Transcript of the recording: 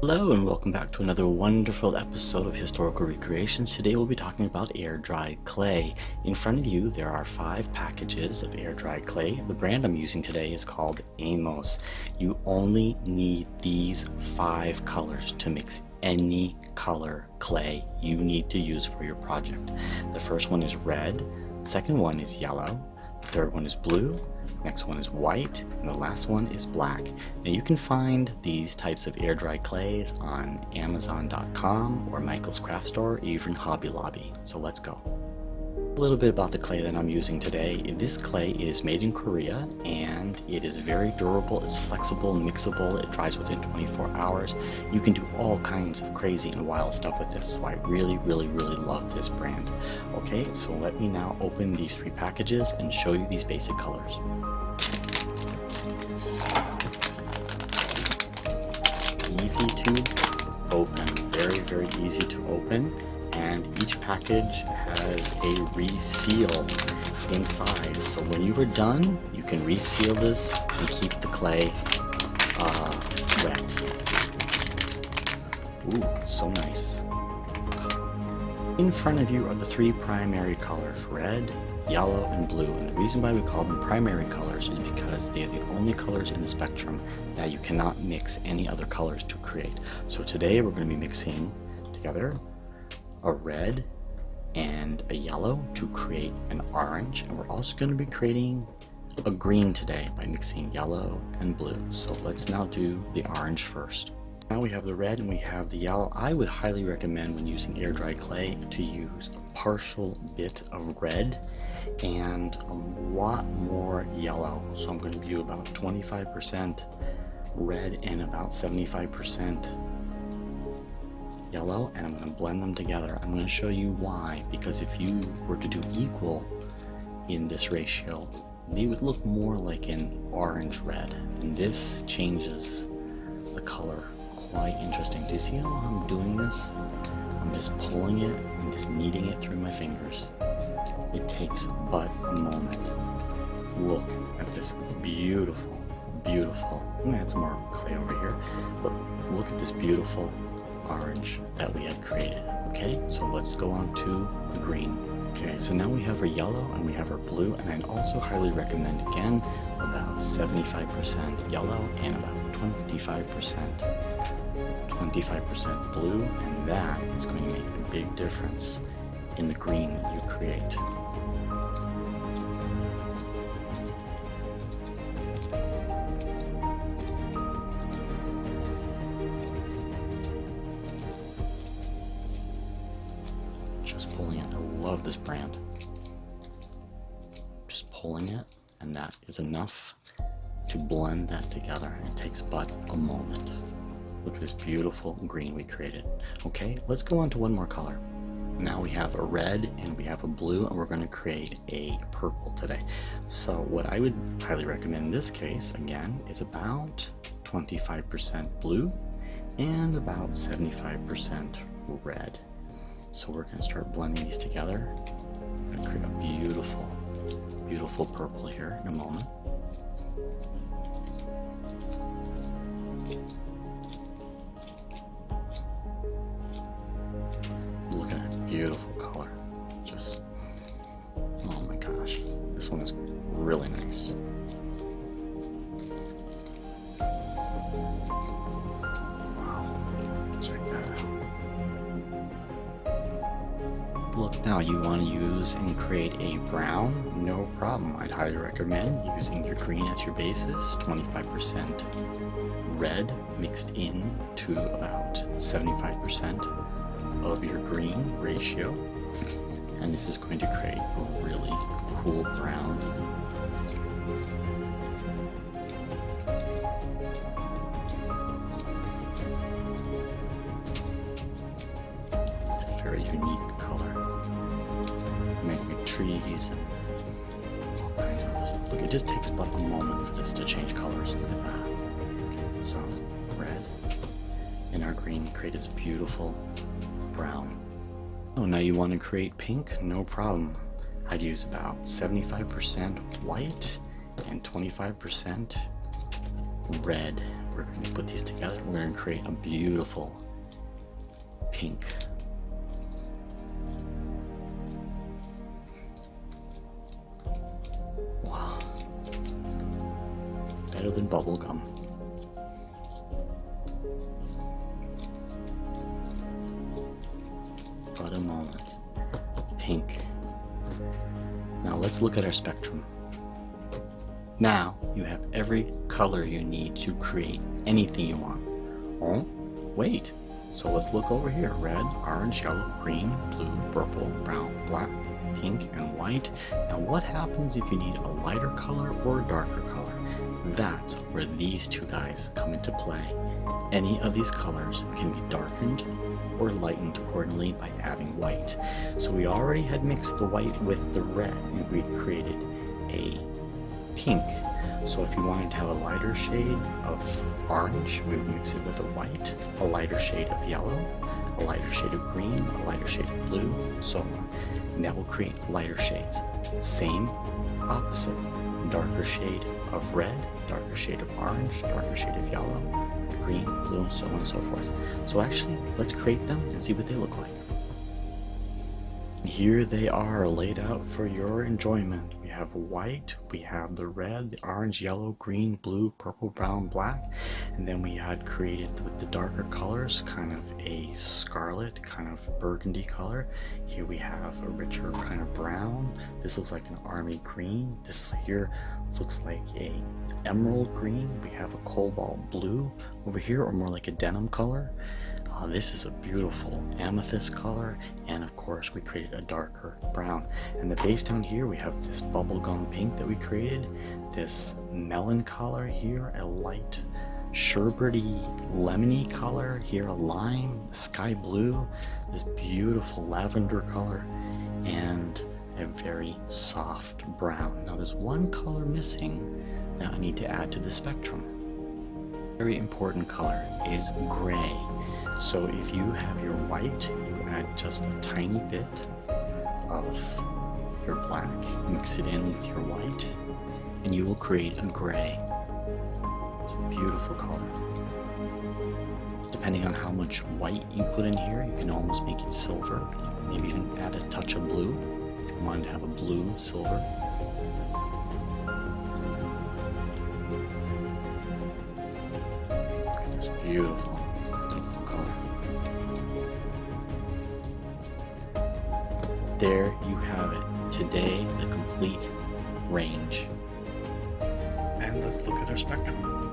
Hello and welcome back to another wonderful episode of Historical Recreations. Today we'll be talking about air-dried clay. In front of you there are 5 packages of air-dried clay. The brand I'm using today is called Amos. You only need these 5 colors to mix any color clay you need to use for your project. The first one is red, the second one is yellow, the third one is blue, next one is white, and the last one is black. Now you can find these types of air-dried clays on Amazon.com or Michael's Craft Store, or even Hobby Lobby. So let's go. A little bit about the clay that I'm using today. This clay is made in Korea and it is very durable, it's flexible, mixable, it dries within 24 hours. You can do all kinds of crazy and wild stuff with this, so I really love this brand. Okay, so let me now open these 3 packages and show you these basic colors. Easy to open, very easy to open, and each package has a reseal inside, so when you are done you can reseal this and keep the clay wet. Ooh, so nice. In front of you are the 3 primary colors, red, yellow, and blue, and the reason why we call them primary colors is because they are the only colors in the spectrum that you cannot mix any other colors to create. So today we're going to be mixing together a red and a yellow to create an orange, and we're also going to be creating a green today by mixing yellow and blue. So let's now do the orange first. Now we have the red and we have the yellow. I would highly recommend when using air-dried clay to use a partial bit of red and a lot more yellow. So I'm going to do about 25% red and about 75% yellow, and I'm going to blend them together. I'm going to show you why, because if you were to do equal in this ratio, they would look more like an orange red, and this changes the color. Quite interesting. Do you see how I'm doing this? I'm just pulling it and just kneading it through my fingers. It takes but a moment. Look at this beautiful. I'm gonna add some more clay over here, but look at this beautiful orange that we had created. Okay, so let's go on to the green. Okay, so now we have our yellow and we have our blue, and I'd also highly recommend again about 75% yellow and about 25% blue, and that is going to make a big difference in the green that you create. Just pulling it. I love this brand. Just pulling it, and that is enough to blend that together. It takes but a moment. Look at this beautiful green we created. Okay, let's go on to one more color. Now we have a red and we have a blue, and we're going to create a purple today. So what I would highly recommend in this case, again, is about 25% blue and about 75% red. So we're going to start blending these together. We're going to create a beautiful purple here in a moment. Look at that beautiful color. Just, oh my gosh, this one is really nice. Wow, check that out. Look, now you want to use and create a brown, no problem. I'd highly recommend using your green as your basis, 25% red mixed in to about 75% of your green ratio, and this is going to create a really cool brown. It's a very unique color. Make trees and all kinds of other stuff. Look, it just takes but a moment for this to change colors. Look at that. So red and our green created a beautiful brown. Oh, now you want to create pink? No problem. I'd use about 75% white and 25% red. we're going to put these together. We're going to create a beautiful pink. Wow. Better than bubble gum. But a moment. Pink. Now let's look at our spectrum. Now you have every color you need to create anything you want. Oh, wait. So let's look over here. Red, orange, yellow, green, blue, purple, brown, black, pink, and white. Now what happens if you need a lighter color or a darker color? That's where these two guys come into play. Any of these colors can be darkened or lightened accordingly by adding white. So we already had mixed the white with the red and we created a pink. So if you wanted to have a lighter shade of orange, we would mix it with a white, a lighter shade of yellow, a lighter shade of green, a lighter shade of blue, so on. And that will create lighter shades. Same, opposite. Darker shade of red, darker shade of orange, darker shade of yellow, green, blue, so on and so forth. So actually, let's create them and see what they look like. Here they are laid out for your enjoyment. We have white, we have the red, the orange, yellow, green, blue, purple, brown, black, and then we had created with the darker colors kind of a scarlet, kind of burgundy color. Here we have a richer kind of brown. This looks like an army green. This here looks like a emerald green. We have a cobalt blue over here, or more like a denim color. This is a beautiful amethyst color, and of course we created a darker brown. And the base down here we have this bubblegum pink that we created, this melon color here, a light sherbety lemony color here, a lime, sky blue, this beautiful lavender color, and a very soft brown. Now there's one color missing that I need to add to the spectrum. Very important color is gray. So if you have your white, you add just a tiny bit of your black, mix it in with your white, and you will create a gray. It's a beautiful color. Depending on how much white you put in here, you can almost make it silver. Maybe even add a touch of blue if you want to have a blue silver. Look at this beautiful color. There you have it. Today, the complete range. And let's look at our spectrum.